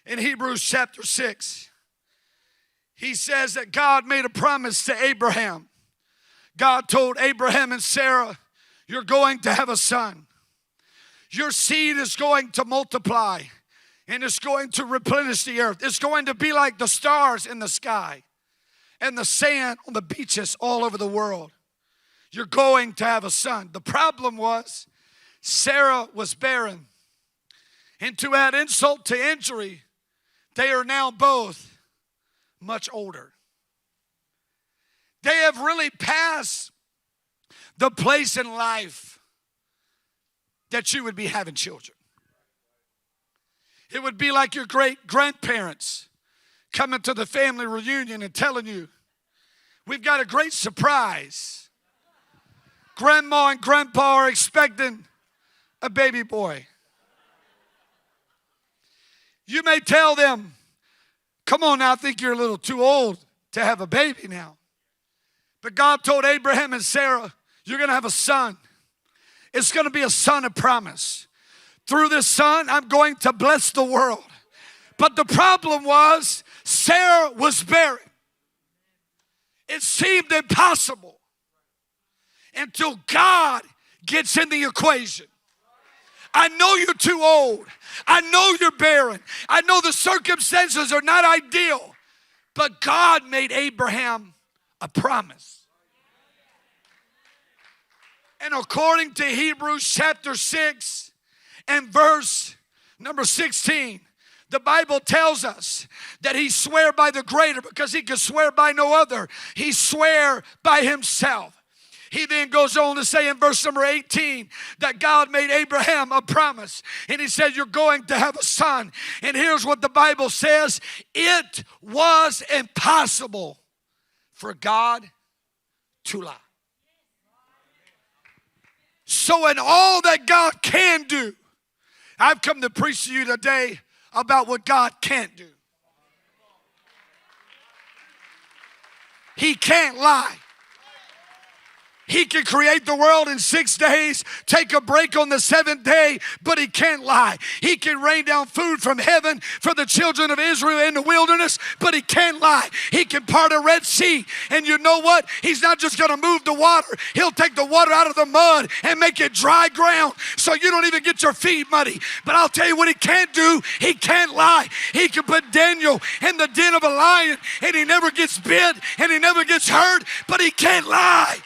in Hebrews chapter 6. He says that God made a promise to Abraham. God told Abraham and Sarah, you're going to have a son. Your seed is going to multiply, and it's going to replenish the earth. It's going to be like the stars in the sky and the sand on the beaches all over the world. You're going to have a son. The problem was Sarah was barren. And to add insult to injury, they are now both much older. They have really passed the place in life that you would be having children. It would be like your great-grandparents coming to the family reunion and telling you, we've got a great surprise. Grandma and grandpa are expecting a baby boy. You may tell them, come on now, I think you're a little too old to have a baby now. But God told Abraham and Sarah, you're going to have a son. It's going to be a son of promise. Through this son, I'm going to bless the world. But the problem was, Sarah was barren. It seemed impossible until God gets in the equation. I know you're too old. I know you're barren. I know the circumstances are not ideal. But God made Abraham a promise. And according to Hebrews chapter 6 and verse number 16, the Bible tells us that he swore by the greater because he could swear by no other. He swore by himself. He then goes on to say in verse number 18 that God made Abraham a promise. And he said, you're going to have a son. And here's what the Bible says. It was impossible for God to lie. So in all that God can do, I've come to preach to you today about what God can't do. He can't lie. He can create the world in 6 days, take a break on the 7th day, but he can't lie. He can rain down food from heaven for the children of Israel in the wilderness, but he can't lie. He can part a Red Sea, and you know what? He's not just going to move the water. He'll take the water out of the mud and make it dry ground so you don't even get your feet muddy. But I'll tell you what he can't do. He can't lie. He can put Daniel in the den of a lion, and he never gets bit, and he never gets hurt, but he can't lie.